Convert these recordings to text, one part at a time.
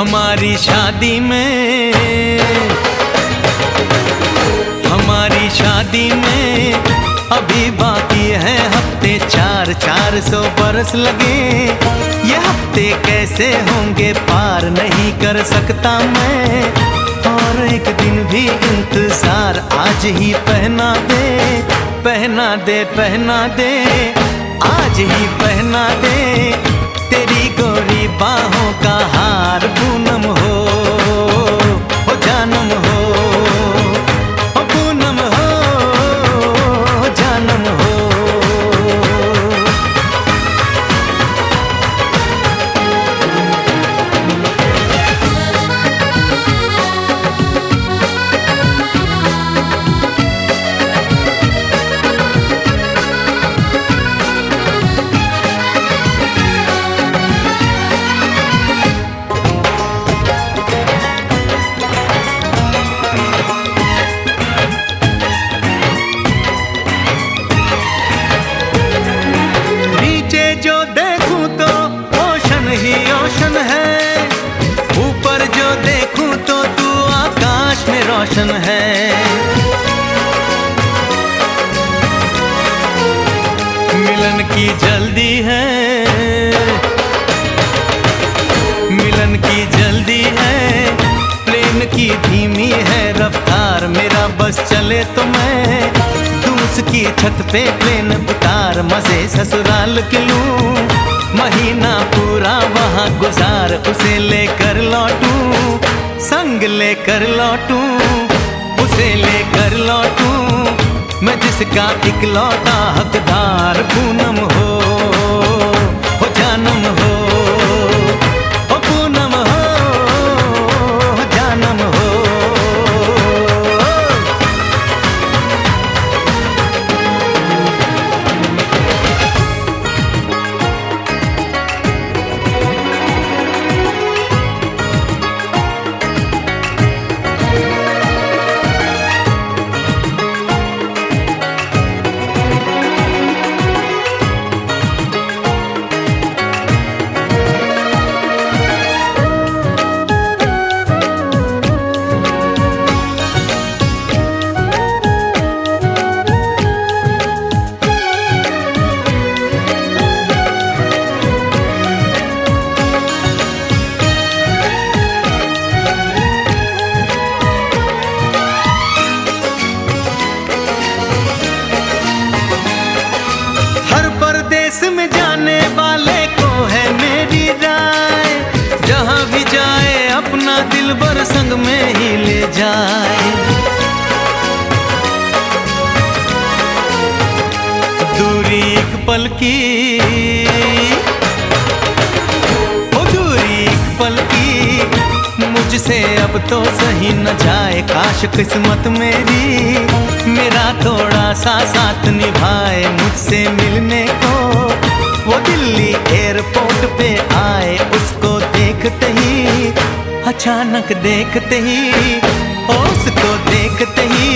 हमारी शादी में, हमारी शादी में अभी बाकी है हफ्ते 400 बरस लगे। ये हफ्ते कैसे होंगे पार नहीं कर सकता मैं, और एक दिन भी इंतजार आज ही पहना दे, पहना दे, पहना दे, आज ही पहना दे। तेरी गोरी बाहों का हार पूनम हो जानम हो, पूनम हो जानम हो। रोशन है मिलन की जल्दी है, मिलन की जल्दी है, प्लेन की धीमी है रफ्तार। मेरा बस चले तो मैं तू उसकी छत पे प्लेन उतार, मजे ससुराल के लूं, महीना पूरा वहाँ गुजार, उसे लेकर लौटूं, संग लेकर लौटूं, उसे लेकर लौटूं, मैं जिसका इकलौता हकदार। पूनम हो जानम हो, पूनम हो जानम हो। में जाने वाले को है मेरी राय, जहां भी जाए अपना दिलबर संग में ही ले जाए। दूरी एक पल की, ओ दूरी एक पल की, मुझसे अब तो सही न जाए। काश किस्मत मेरी मेरा थोड़ा सा साथ निभाए, मुझसे मिलने को वो दिल्ली एयरपोर्ट पे आए। उसको देखते ही, अचानक देखते ही, उसको देखते ही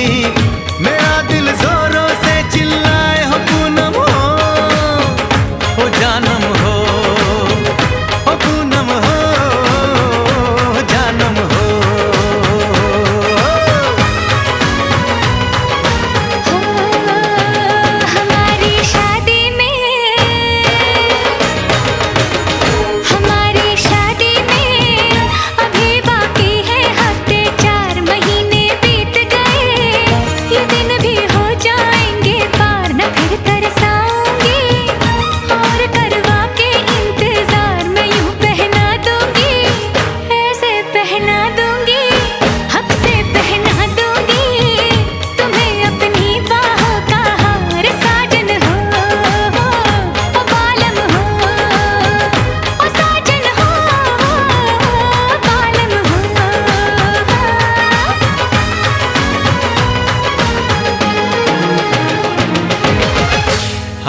मेरा दिल जोरों से चिल्लाए, हो पूनम हो जानम हो, पूनम हो जानम हो।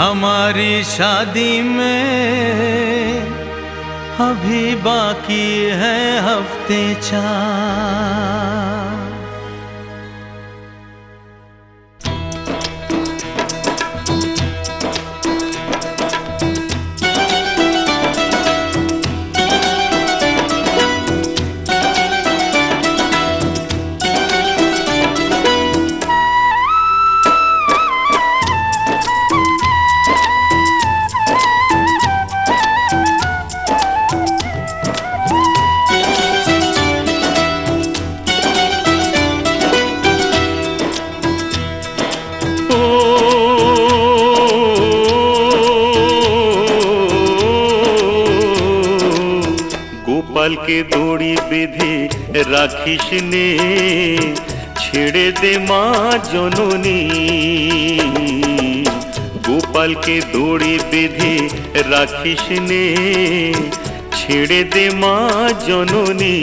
हमारी शादी में अभी बाकी है हफ्ते 4। গোপালকে দড়ি বেঁধে রাখিস নে, ছেড়ে দে মা জননী। গোপালকে দড়ি বেঁধে রাখিস নে, ছেড়ে দে মা জননী।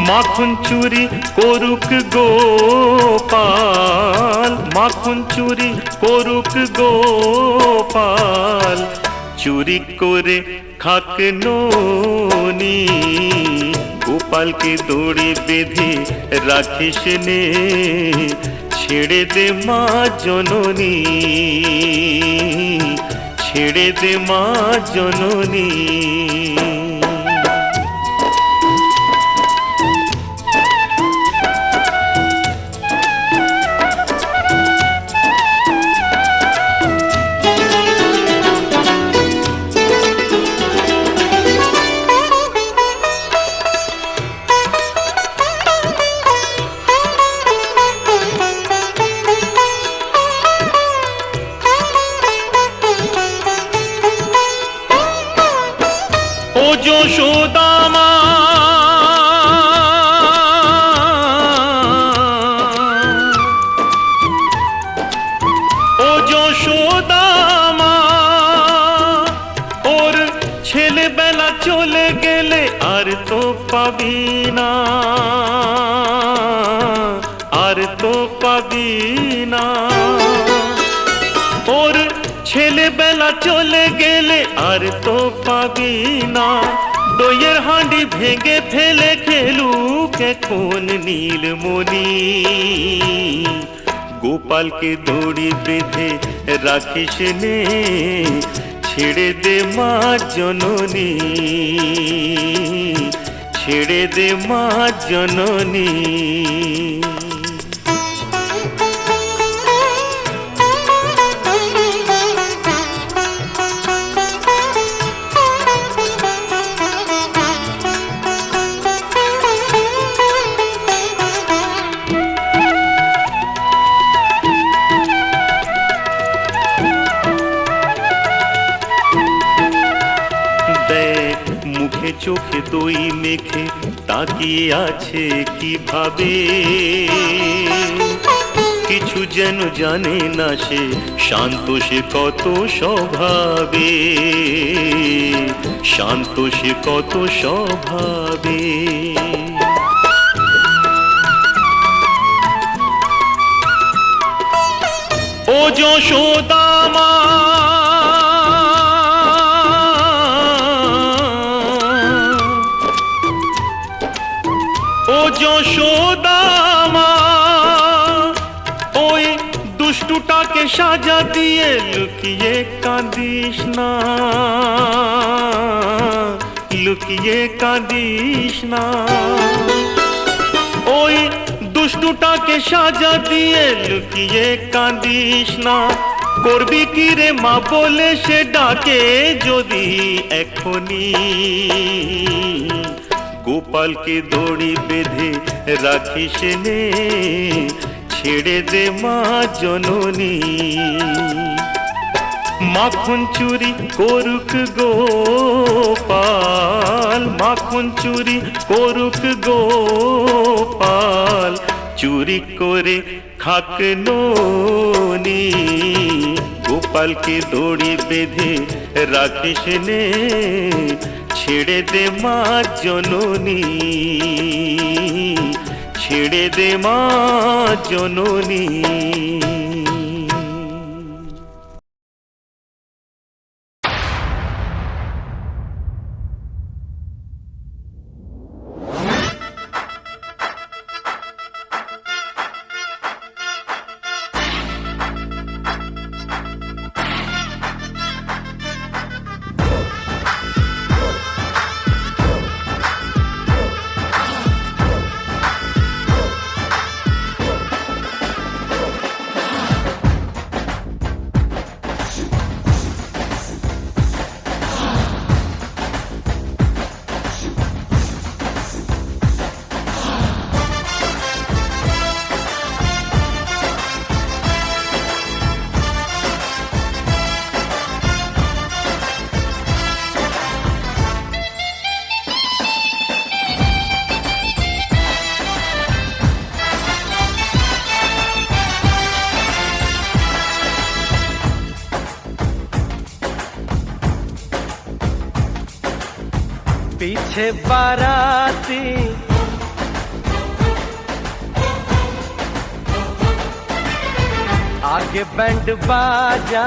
মাখন চুরি করুক গোপাল, মাখন চুরি করুক গোপাল, চুরি করে খাক ননি। গোপালকে দড়ি বেঁধে রাখিস নে, ছেড়ে দে মা জননী, ছেড়ে দে মা জননী। ও যশোদা মা, ও যশোদা মা, ওর ছেলেবেলা চলে গেলে আর তো পাবি না, আর তো পাবি না। ওর ছেলেবেলা চলে গেলে আর তো পাবি না। দইয়ের হাঁড়ি ভেঙে ফেলে খেলুক এখন নীলমণি। গোপালকে দড়ি বেঁধে রাখিস নে, ছেড়ে দে মা জননী, ছেড়ে দে মা জননী। মুখে চোখে দই মেখে তাকিয়ে আছে কিভাবে, কিছু যেন জানে না সে, শান্ত সে কত স্বভাবে, শান্ত সে কত স্বভাবে। ও যশোদা মা, ও যশোদা মা, ওই দুষ্টুটাকে সাজা দিয়ে লুকিয়ে কাঁদিস না, লুকিয়ে কাঁদিস না। ওই দুষ্টুটাকে সাজা দিয়ে লুকিয়ে কাঁদিস না। করবি কি রে মা বলে সে ডাকে যদি এখনি। গোপালকে দড়ি বেঁধে রাখিস নে, ছেড়ে দে মা জননী। মাখন চুরি করুক গোপাল, মাখন চুরি করুক গোপাল, চুরি করে খাক ননি। গোপালকে দড়ি বেঁধে রাখিস নে, ছেড়ে দে মা জননী, ছেড়ে দে মা জননী। पीछे बाराती आगे बैंड बाजा,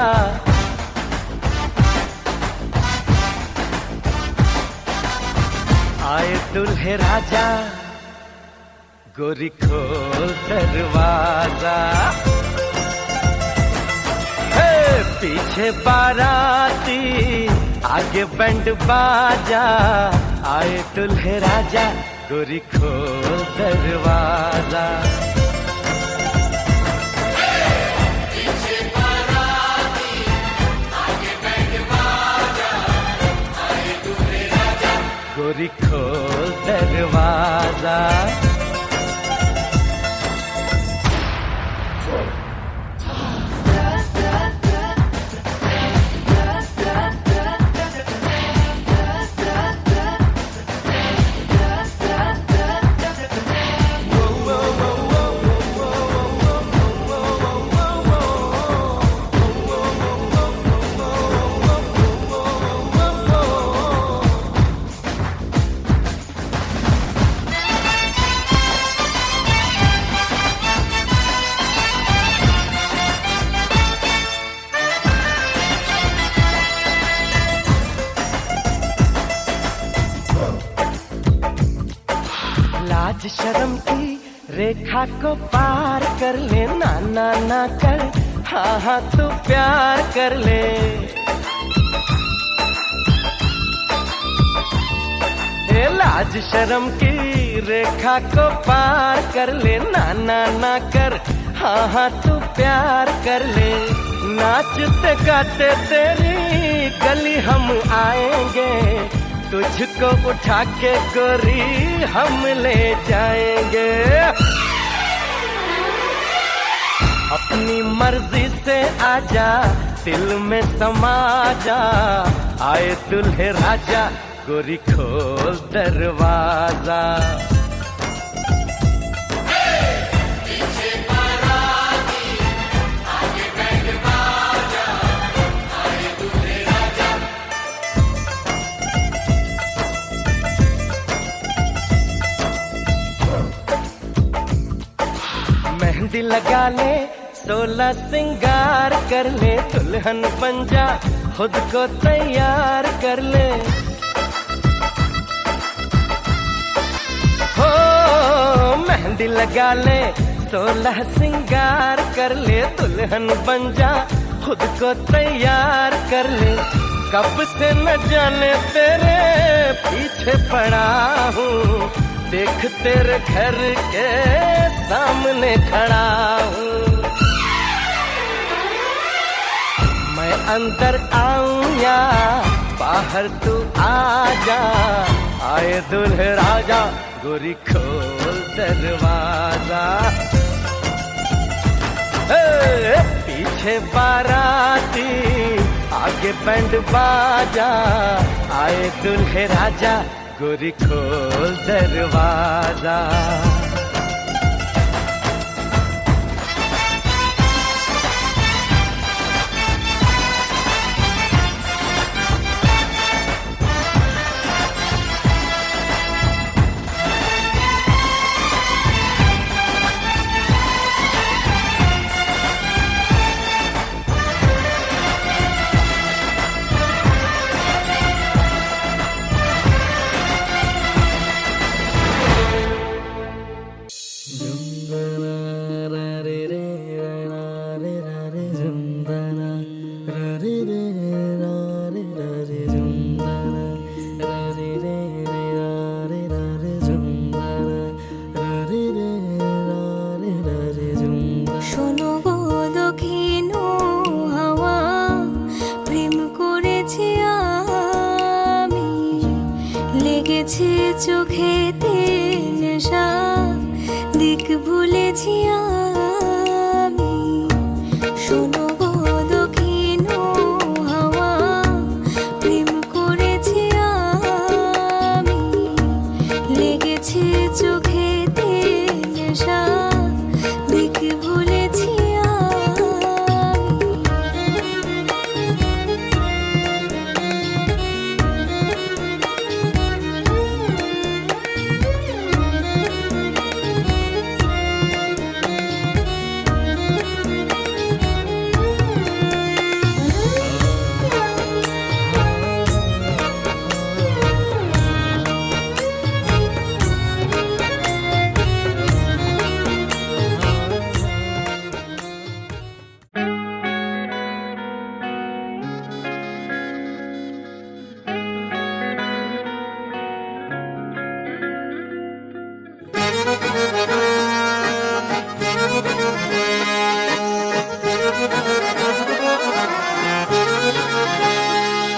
आए दुल्हे राजा, गोरी खोल दरवाजा। पीछे बाराती आगे बैंड बाजा, आए दुल्हे राजा, गोरी खोल दरवाजा। गोरी खोल दरवाजा। लाज शर्म की रेखा को पार कर ले, ना ना ना कर, हाँ हाँ तू प्यार कर ले। लाज शर्म की रेखा को पार कर ले, ना ना ना कर, हाँ हाँ तू प्यार कर ले। नाचते गाते तेरी गली हम आएंगे, तुझको उठा के गोरी हम ले जाएंगे। अपनी मर्जी से आजा, दिल में समा जा, आए दुल्हे राजा, गोरी खोल दरवाजा। मेहंदी लगा ले, 16 सिंगार कर ले, दुल्हन बन जा, खुद को तैयार कर ले। हो मेहंदी लगा ले, 16 सिंगार कर ले, दुल्हन बन जा, खुद को तैयार कर ले। कब से न जाने तेरे पीछे पड़ा हूँ, देख तेरे घर के सामने खड़ा हूँ। मैं अंदर आऊं या बाहर तू आ जा, आए दुल्हे राजा, गोरी खोल दरवाजा। पीछे बाराती आगे बैंड बाजा, आए दुल्हे राजा, गोरी खोल दरवाजा। চোখেতে নেশা, দিক ভুলেছি আমি। শোনো গো দক্ষিণ হাওয়া, প্রেম করেছি আমি। লেগেছে চোখেতে নেশা, দিক ভুলেছি আমি।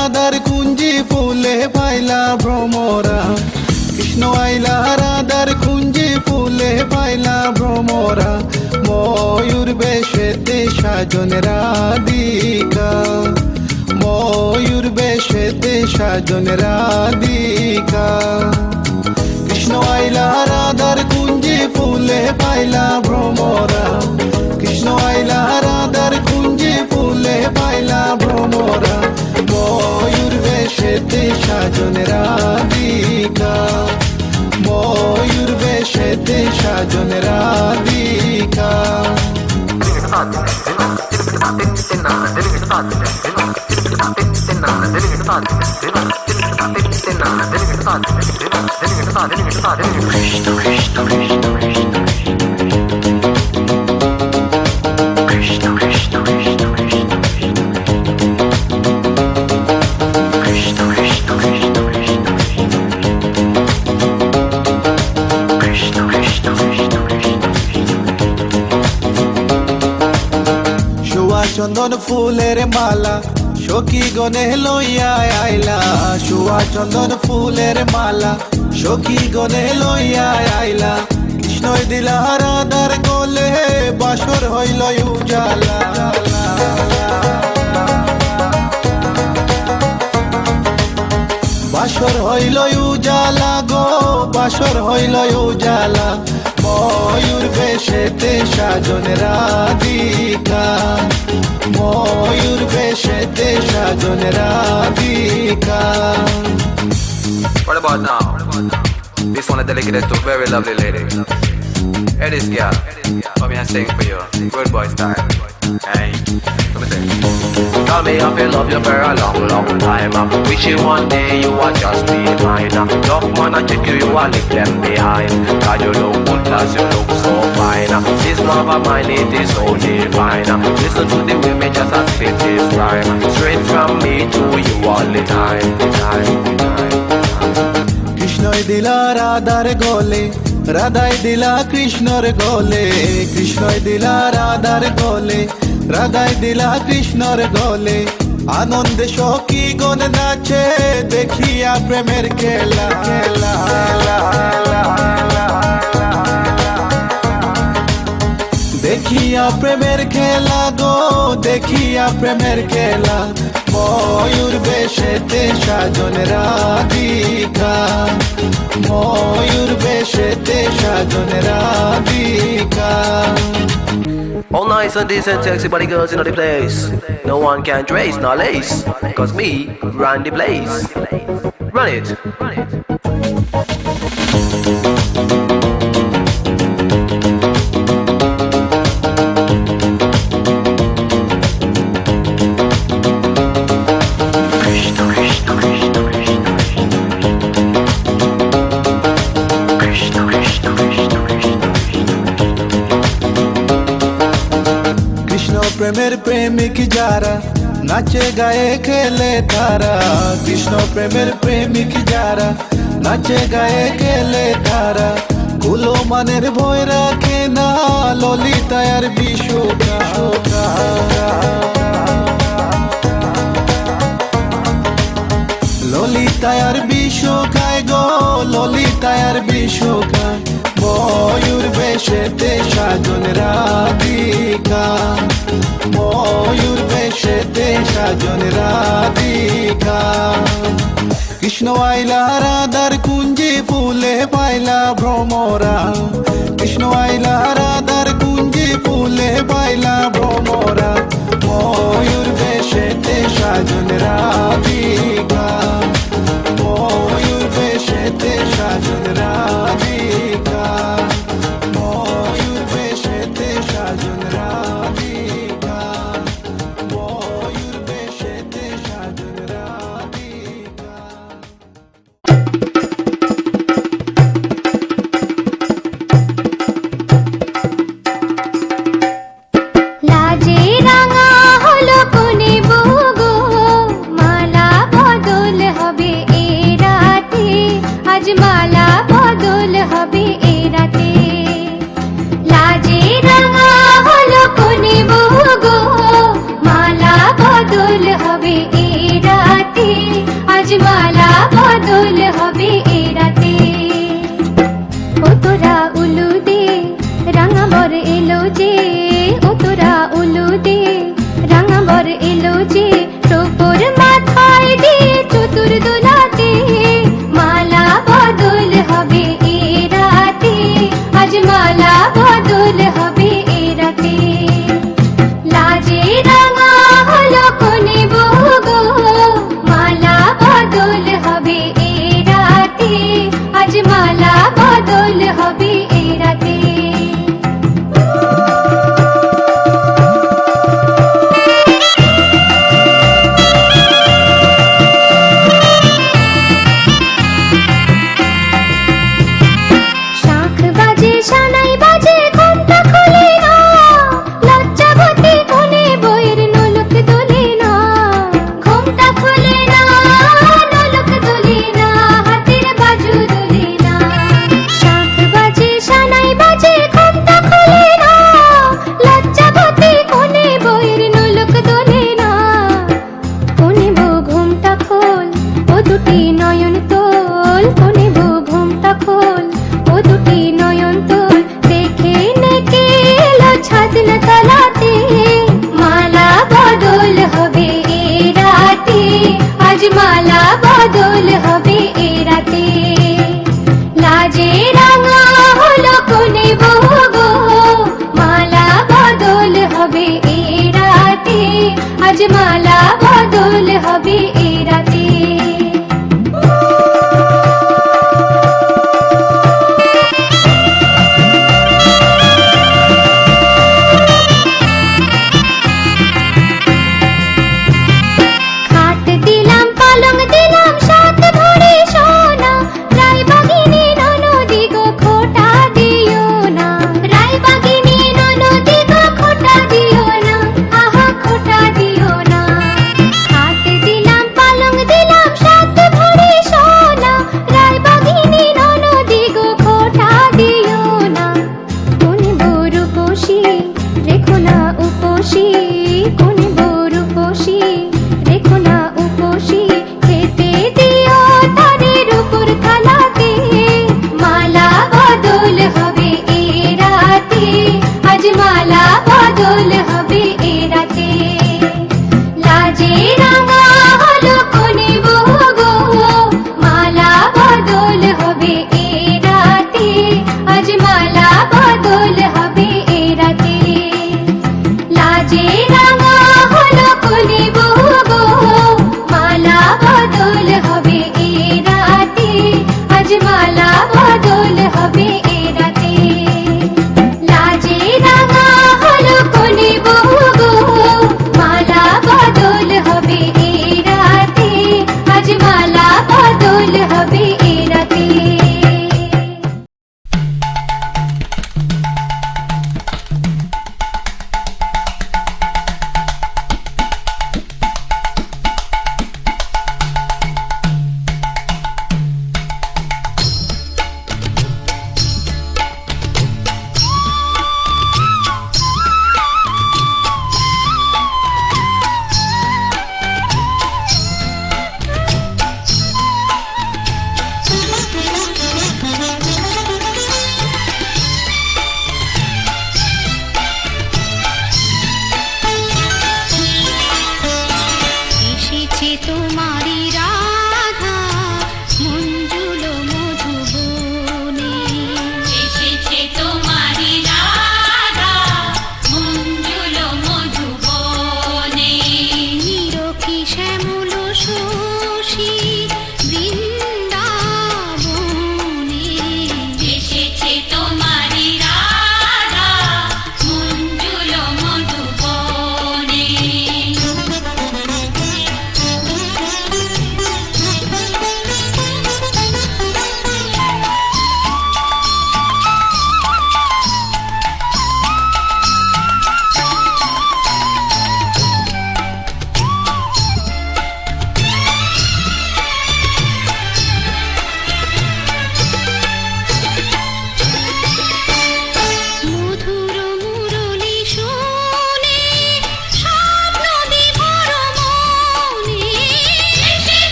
রাধার কুঞ্জি ফুলে পাইলা ভ্রমরা, কৃষ্ণ আইলা রাধার কুঞ্জি ফুলে পাইলা ভ্রমরা, ময়ূর বেশেতে সাজন রাধিকা, ময়ূর বেশেতে সাজন রাধিকা। কৃষ্ণ আইলা রাধার কুঞ্জি ফুলে পাইলা ভ্রমরা, কৃষ্ণ আইলা রাধার কুঞ্জি ফুলে পাইলা ভ্রমরা, ময়ূর বেশেতে সাজন রাধিকা, ময়ূর বেশেতে সাজন রাধিকা। চন্দন ফুলের মালা সখী গনে লইয়া আইলা, সুয়া চন্দন ফুলের মালা সখী গনে লইয়া আইলা, কৃষ্ণই দিলা রাধার গলে বাসর হইল উজালা। বাসর হইল উজালা গো, বাসর হইল উজালা, ময়ূর বেশেতে সাজন রাধিকা, ময়ূর বেশেতে সাজন Radhika. What about now? This one is dedicated to a very lovely lady. Hey, this girl, come here and sing for you. Good boy style. Hey, let me sing. Tell me if you love you for a long, long time. Wish you one day you would just be mine. Love man and check you, you will leave them behind. Cause you look good, cause you look so fine. This love of mine, it is so divine. Listen to the way me just a spit this rhyme. Straight from me to you all the time, time. কৃষ্ণই দিলা রাধার গলে, রাধাই দিলা কৃষ্ণর গলে, কৃষ্ণই দিলা রাধার গলে, রাধাই দিলা কৃষ্ণর গলে, আনন্দে সখী গণ নাচে দেখিয়া প্রেমের খেলা। দেখিয়া প্রেমের খেলা গো, দেখিয়া প্রেমের খেলা, ময়ূর বেশেতে সাজন রাধিকা, ময়ূর বেশেতে সাজন Radhika. All nice and decent sexy body girls in the place. No one can trace nor lace, cause me run the place. Run it, run it. প্রেমের প্রেমিক যারা নাচে গায়ে খেলে তারা, কৃষ্ণ প্রেমের প্রেমিক যারা নাচে গায়ে খেলে তারা, কুলো মানের ভয় রাখে না ললিতায়ার বিশুকা। ললিতায়ার বিশুকায় গো, ললিতায়ার বিশুকায়, ময়ূর বেশেতে সাজন রাধিকা, ময়ূর বেশেতে সাজন রাধিকা। কৃষ্ণ আইলা রাধার কুঞ্জি ফুলে পাইলা ভ্রমরা, কৃষ্ণ আইলা রাধার কুঞ্জি ফুলে পাইলা ভ্রমরা, ময়ূর বেশেতে সাজন রাধিকা, ময়ূর বেশেতে সাজন রাধিকা, ময়ূর বেশেতে সাজন রাধিকা, ময়ূর বেশেতে সাজন রাধিকা। লাজে রাঙা হলো কোনে বগো, মালা হবে এই রাতে। শাঁখ বাজে সানাই বাজে ঘুমটা খোলে না, লজ্জাবতী কোণে বইয়ের নোলক দোলে না। ঘুমটা খোলে না, নোলক দোলে না, হাতের বাজু দোলে না। শাঁখ বাজে সানাই বাজে ঘুমটা খোলে না, লজ্জাবতী কোণে বইয়ের নোলক দোলে না। কোণে বউ ঘুমটা খোল, ও দুটি নয়ন তোল। কোণে বউ ঘুমটা খোল, ও দুটি নয়ন তোল। দেখে নেকে এলো ছাদনা তলাতে, মালা বদল হবে এ রাতে। আজ মালা বদল হবে এ রাতে। লাজে রাঙা হলো কোণে বউ গো, মালা বদল হবে এ রাতে। আজ মালা বদল হবে এ রাতে। খাট দিলাম পালং